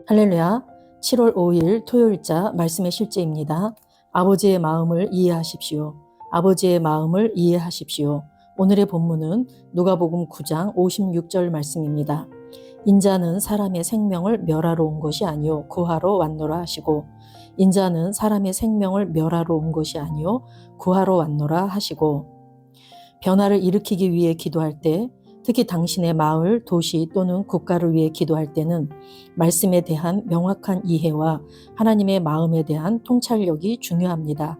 할렐루야. 7월 5일 토요일자 말씀의 실제입니다. 아버지의 마음을 이해하십시오. 아버지의 마음을 이해하십시오. 오늘의 본문은 누가복음 9장 56절 말씀입니다. 인자는 사람의 생명을 멸하러 온 것이 아니요 구하러 왔노라 하시고, 인자는 사람의 생명을 멸하러 온 것이 아니요 구하러 왔노라 하시고. 변화를 일으키기 위해 기도할 때, 특히 당신의 마을, 도시 또는 국가를 위해 기도할 때는 말씀에 대한 명확한 이해와 하나님의 마음에 대한 통찰력이 중요합니다.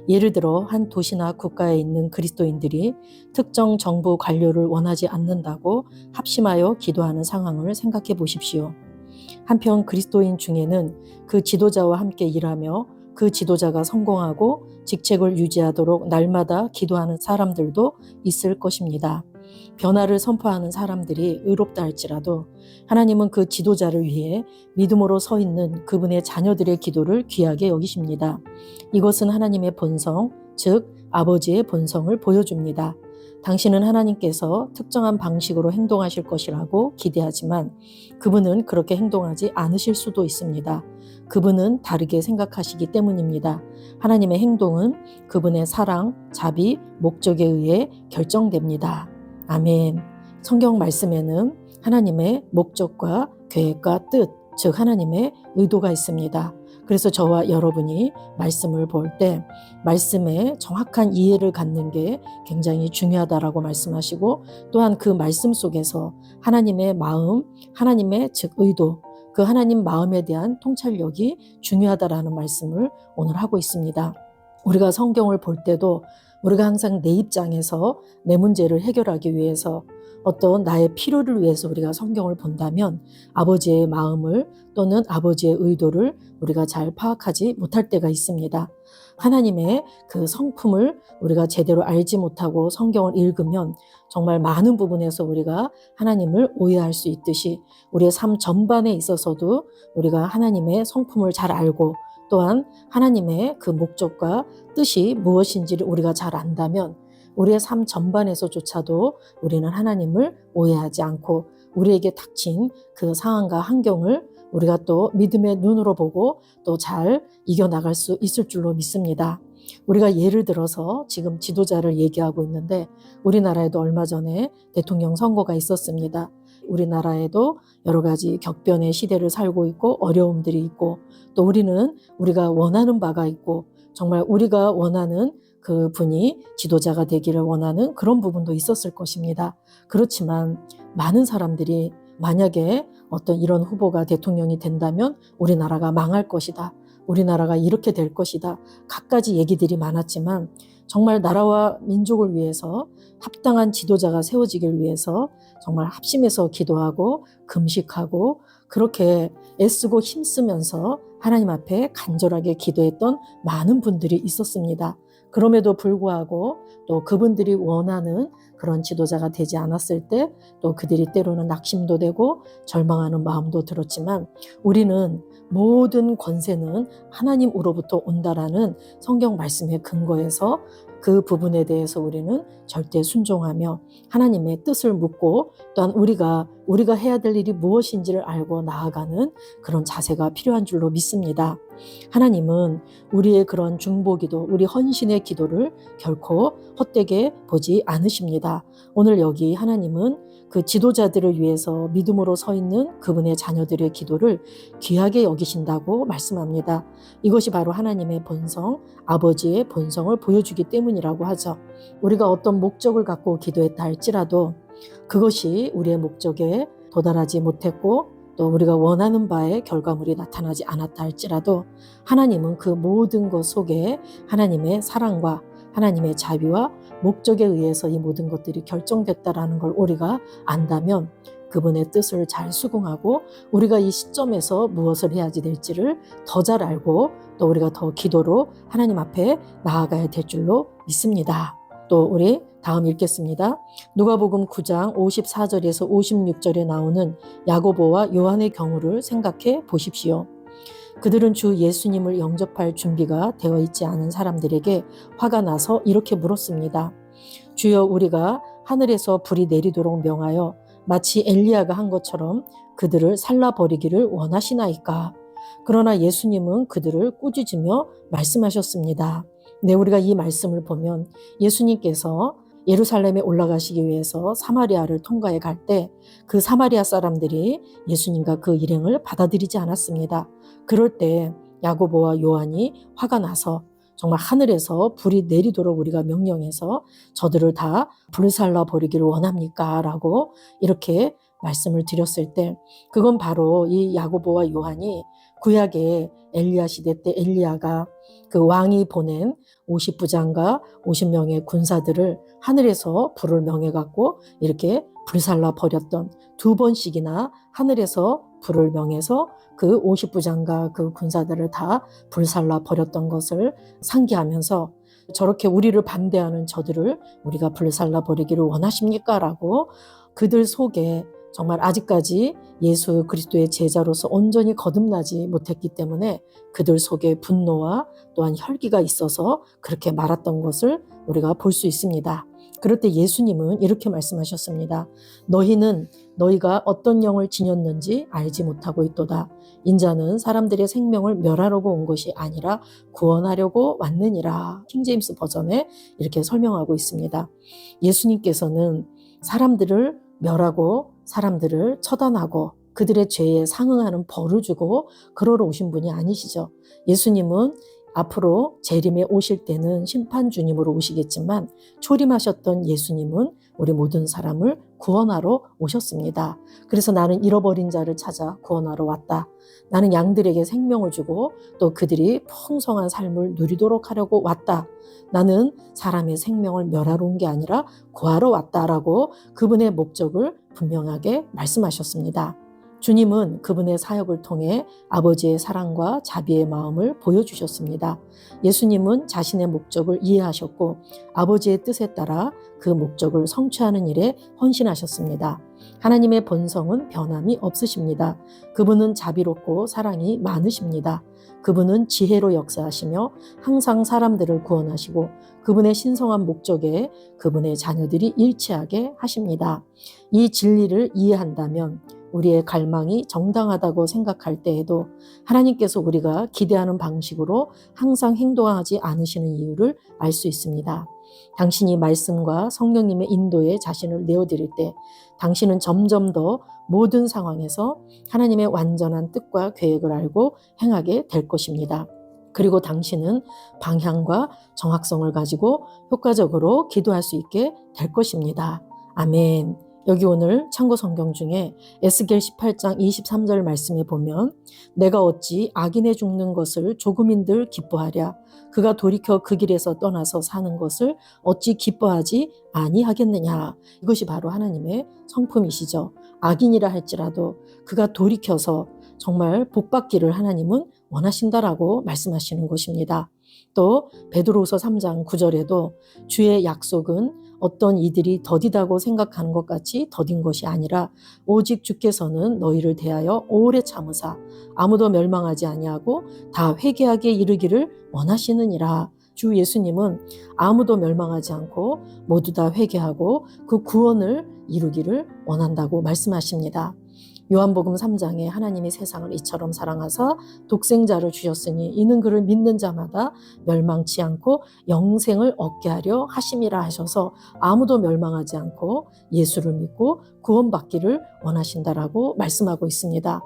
예를 들어 한 도시나 국가에 있는 그리스도인들이 특정 정부 관료를 원하지 않는다고 합심하여 기도하는 상황을 생각해 보십시오. 한편 그리스도인 중에는 그 지도자와 함께 일하며 그 지도자가 성공하고 직책을 유지하도록 날마다 기도하는 사람들도 있을 것입니다. 변화를 선포하는 사람들이 의롭다 할지라도 하나님은 그 지도자를 위해 믿음으로 서 있는 그분의 자녀들의 기도를 귀하게 여기십니다. 이것은 하나님의 본성, 즉 아버지의 본성을 보여줍니다. 당신은 하나님께서 특정한 방식으로 행동하실 것이라고 기대하지만 그분은 그렇게 행동하지 않으실 수도 있습니다. 그분은 다르게 생각하시기 때문입니다. 하나님의 행동은 그분의 사랑, 자비, 목적에 의해 결정됩니다. 아멘. 성경 말씀에는 하나님의 목적과 계획과 뜻, 즉 하나님의 의도가 있습니다. 그래서 저와 여러분이 말씀을 볼 때 말씀에 정확한 이해를 갖는 게 굉장히 중요하다라고 말씀하시고, 또한 그 말씀 속에서 하나님의 마음, 하나님의 즉 의도, 그 하나님 마음에 대한 통찰력이 중요하다라는 말씀을 오늘 하고 있습니다. 우리가 성경을 볼 때도 우리가 항상 내 입장에서 내 문제를 해결하기 위해서 어떤 나의 필요를 위해서 우리가 성경을 본다면 아버지의 마음을 또는 아버지의 의도를 우리가 잘 파악하지 못할 때가 있습니다. 하나님의 그 성품을 우리가 제대로 알지 못하고 성경을 읽으면 정말 많은 부분에서 우리가 하나님을 오해할 수 있듯이 우리의 삶 전반에 있어서도 우리가 하나님의 성품을 잘 알고 또한 하나님의 그 목적과 뜻이 무엇인지를 우리가 잘 안다면 우리의 삶 전반에서조차도 우리는 하나님을 오해하지 않고 우리에게 닥친 그 상황과 환경을 우리가 또 믿음의 눈으로 보고 또 잘 이겨나갈 수 있을 줄로 믿습니다. 우리가 예를 들어서 지금 지도자를 얘기하고 있는데 우리나라에도 얼마 전에 대통령 선거가 있었습니다. 우리나라에도 여러 가지 격변의 시대를 살고 있고 어려움들이 있고 또 우리는 우리가 원하는 바가 있고 정말 우리가 원하는 그 분이 지도자가 되기를 원하는 그런 부분도 있었을 것입니다. 그렇지만 많은 사람들이 만약에 어떤 이런 후보가 대통령이 된다면 우리나라가 망할 것이다. 우리나라가 이렇게 될 것이다. 갖가지 얘기들이 많았지만 정말 나라와 민족을 위해서 합당한 지도자가 세워지길 위해서 정말 합심해서 기도하고 금식하고 그렇게 애쓰고 힘쓰면서 하나님 앞에 간절하게 기도했던 많은 분들이 있었습니다. 그럼에도 불구하고 또 그분들이 원하는 그런 지도자가 되지 않았을 때 또 그들이 때로는 낙심도 되고 절망하는 마음도 들었지만 우리는 모든 권세는 하나님으로부터 온다라는 성경 말씀의 근거에서 그 부분에 대해서 우리는 절대 순종하며 하나님의 뜻을 묻고 또한 우리가 해야 될 일이 무엇인지를 알고 나아가는 그런 자세가 필요한 줄로 믿습니다. 하나님은 우리의 그런 중보기도, 우리 헌신의 기도를 결코 헛되게 보지 않으십니다. 오늘 여기 하나님은 그 지도자들을 위해서 믿음으로 서 있는 그분의 자녀들의 기도를 귀하게 여기신다고 말씀합니다. 이것이 바로 하나님의 본성, 아버지의 본성을 보여주기 때문이라고 하죠. 우리가 어떤 목적을 갖고 기도했다 할지라도 그것이 우리의 목적에 도달하지 못했고 또 우리가 원하는 바의 결과물이 나타나지 않았다 할지라도 하나님은 그 모든 것 속에 하나님의 사랑과 하나님의 자비와 목적에 의해서 이 모든 것들이 결정됐다라는 걸 우리가 안다면 그분의 뜻을 잘 수긍하고 우리가 이 시점에서 무엇을 해야지 될지를 더 잘 알고 또 우리가 더 기도로 하나님 앞에 나아가야 될 줄로 믿습니다. 또 우리 다음 읽겠습니다. 누가복음 9장 54절에서 56절에 나오는 야고보와 요한의 경우를 생각해 보십시오. 그들은 주 예수님을 영접할 준비가 되어 있지 않은 사람들에게 화가 나서 이렇게 물었습니다. 주여, 우리가 하늘에서 불이 내리도록 명하여 마치 엘리야가 한 것처럼 그들을 살라버리기를 원하시나이까? 그러나 예수님은 그들을 꾸짖으며 말씀하셨습니다. 네, 우리가 이 말씀을 보면 예수님께서 예루살렘에 올라가시기 위해서 사마리아를 통과해 갈 때 그 사마리아 사람들이 예수님과 그 일행을 받아들이지 않았습니다. 그럴 때 야고보와 요한이 화가 나서 정말 하늘에서 불이 내리도록 우리가 명령해서 저들을 다 불살라 버리기를 원합니까? 라고 이렇게 말씀을 드렸을 때 그건 바로 이 야고보와 요한이 구약의 엘리야 시대 때 엘리야가 그 왕이 보낸 50부장과 50명의 군사들을 하늘에서 불을 명해갖고 이렇게 불살라 버렸던 두 번씩이나 하늘에서 불을 명해서 그 50부장과 그 군사들을 다 불살라 버렸던 것을 상기하면서 저렇게 우리를 반대하는 저들을 우리가 불살라 버리기를 원하십니까? 라고 그들 속에 정말 아직까지 예수 그리스도의 제자로서 온전히 거듭나지 못했기 때문에 그들 속에 분노와 또한 혈기가 있어서 그렇게 말았던 것을 우리가 볼 수 있습니다. 그럴 때 예수님은 이렇게 말씀하셨습니다. 너희는 너희가 어떤 영을 지녔는지 알지 못하고 있도다. 인자는 사람들의 생명을 멸하려고 온 것이 아니라 구원하려고 왔느니라. 킹제임스 버전에 이렇게 설명하고 있습니다. 예수님께서는 사람들을 멸하고 사람들을 처단하고 그들의 죄에 상응하는 벌을 주고 그러러 오신 분이 아니시죠. 예수님은 앞으로 재림에 오실 때는 심판 주님으로 오시겠지만 초림하셨던 예수님은 우리 모든 사람을 구원하러 오셨습니다. 그래서 나는 잃어버린 자를 찾아 구원하러 왔다. 나는 양들에게 생명을 주고 또 그들이 풍성한 삶을 누리도록 하려고 왔다. 나는 사람의 생명을 멸하러 온 게 아니라 구하러 왔다라고 그분의 목적을 분명하게 말씀하셨습니다. 주님은 그분의 사역을 통해 아버지의 사랑과 자비의 마음을 보여주셨습니다. 예수님은 자신의 목적을 이해하셨고 아버지의 뜻에 따라 그 목적을 성취하는 일에 헌신하셨습니다. 하나님의 본성은 변함이 없으십니다. 그분은 자비롭고 사랑이 많으십니다. 그분은 지혜로 역사하시며 항상 사람들을 구원하시고 그분의 신성한 목적에 그분의 자녀들이 일치하게 하십니다. 이 진리를 이해한다면 우리의 갈망이 정당하다고 생각할 때에도 하나님께서 우리가 기대하는 방식으로 항상 행동하지 않으시는 이유를 알 수 있습니다. 당신이 말씀과 성령님의 인도에 자신을 내어드릴 때 당신은 점점 더 모든 상황에서 하나님의 완전한 뜻과 계획을 알고 행하게 될 것입니다. 그리고 당신은 방향과 정확성을 가지고 효과적으로 기도할 수 있게 될 것입니다. 아멘. 여기 오늘 참고 성경 중에 에스겔 18장 23절 말씀에 보면 내가 어찌 악인의 죽는 것을 조금인들 기뻐하랴. 그가 돌이켜 그 길에서 떠나서 사는 것을 어찌 기뻐하지 아니하겠느냐. 이것이 바로 하나님의 성품이시죠. 악인이라 할지라도 그가 돌이켜서 정말 복받기를 하나님은 원하신다라고 말씀하시는 것입니다. 또 베드로후서 3장 9절에도 주의 약속은 어떤 이들이 더디다고 생각하는 것 같이 더딘 것이 아니라 오직 주께서는 너희를 대하여 오래 참으사 아무도 멸망하지 아니하고 다 회개하게 이르기를 원하시느니라. 주 예수님은 아무도 멸망하지 않고 모두 다 회개하고 그 구원을 이루기를 원한다고 말씀하십니다. 요한복음 3장에 하나님이 세상을 이처럼 사랑하사 독생자를 주셨으니 이는 그를 믿는 자마다 멸망치 않고 영생을 얻게 하려 하심이라 하셔서 아무도 멸망하지 않고 예수를 믿고 구원받기를 원하신다라고 말씀하고 있습니다.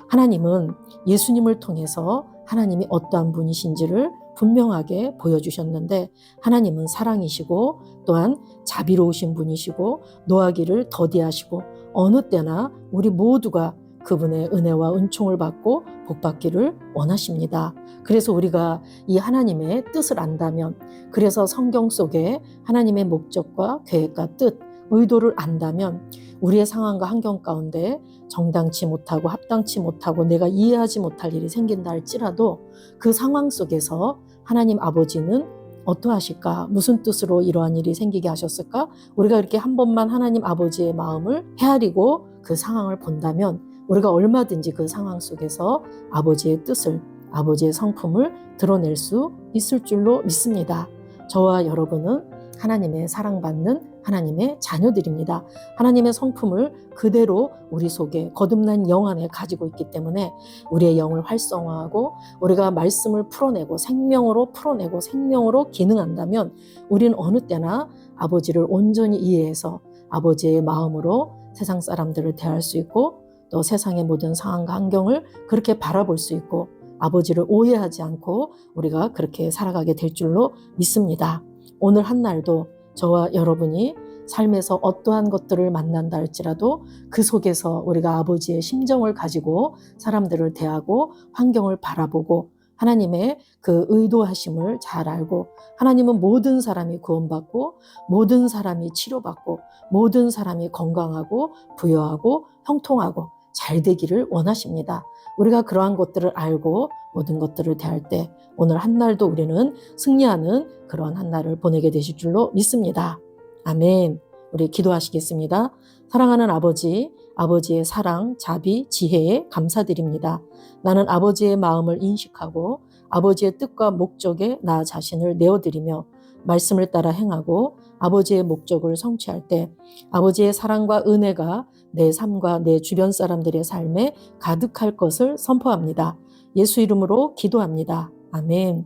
하나님은 예수님을 통해서 하나님이 어떠한 분이신지를 분명하게 보여주셨는데 하나님은 사랑이시고 또한 자비로우신 분이시고 노하기를 더디하시고 어느 때나 우리 모두가 그분의 은혜와 은총을 받고 복받기를 원하십니다. 그래서 우리가 이 하나님의 뜻을 안다면 그래서 성경 속에 하나님의 목적과 계획과 뜻, 의도를 안다면 우리의 상황과 환경 가운데 정당치 못하고 합당치 못하고 내가 이해하지 못할 일이 생긴다 할지라도 그 상황 속에서 하나님 아버지는 어떠하실까? 무슨 뜻으로 이러한 일이 생기게 하셨을까? 우리가 이렇게 한 번만 하나님 아버지의 마음을 헤아리고 그 상황을 본다면 우리가 얼마든지 그 상황 속에서 아버지의 뜻을, 아버지의 성품을 드러낼 수 있을 줄로 믿습니다. 저와 여러분은 하나님의 사랑받는 하나님의 자녀들입니다. 하나님의 성품을 그대로 우리 속에 거듭난 영 안에 가지고 있기 때문에 우리의 영을 활성화하고 우리가 말씀을 풀어내고 생명으로 기능한다면 우리는 어느 때나 아버지를 온전히 이해해서 아버지의 마음으로 세상 사람들을 대할 수 있고 또 세상의 모든 상황과 환경을 그렇게 바라볼 수 있고 아버지를 오해하지 않고 우리가 그렇게 살아가게 될 줄로 믿습니다. 오늘 한 날도 저와 여러분이 삶에서 어떠한 것들을 만난다 할지라도 그 속에서 우리가 아버지의 심정을 가지고 사람들을 대하고 환경을 바라보고 하나님의 그 의도하심을 잘 알고 하나님은 모든 사람이 구원받고 모든 사람이 치료받고 모든 사람이 건강하고 부여하고 형통하고 잘 되기를 원하십니다. 우리가 그러한 것들을 알고 모든 것들을 대할 때 오늘 한 날도 우리는 승리하는 그러한 한 날을 보내게 되실 줄로 믿습니다. 아멘. 우리 기도하시겠습니다. 사랑하는 아버지, 아버지의 사랑, 자비, 지혜에 감사드립니다. 나는 아버지의 마음을 인식하고 아버지의 뜻과 목적에 나 자신을 내어드리며 말씀을 따라 행하고 아버지의 목적을 성취할 때 아버지의 사랑과 은혜가 내 삶과 내 주변 사람들의 삶에 가득할 것을 선포합니다. 예수 이름으로 기도합니다. 아멘.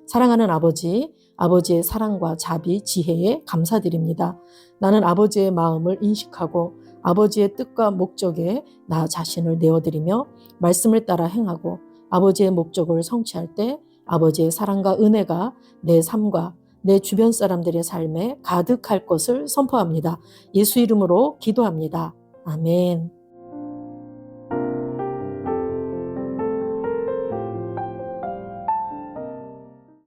사랑하는 아버지, 아버지의 사랑과 자비, 지혜에 감사드립니다. 나는 아버지의 마음을 인식하고 아버지의 뜻과 목적에 나 자신을 내어드리며 말씀을 따라 행하고 아버지의 목적을 성취할 때 아버지의 사랑과 은혜가 내 삶과 내 주변 사람들의 삶에 가득할 것을 선포합니다. 예수 이름으로 기도합니다. 아멘.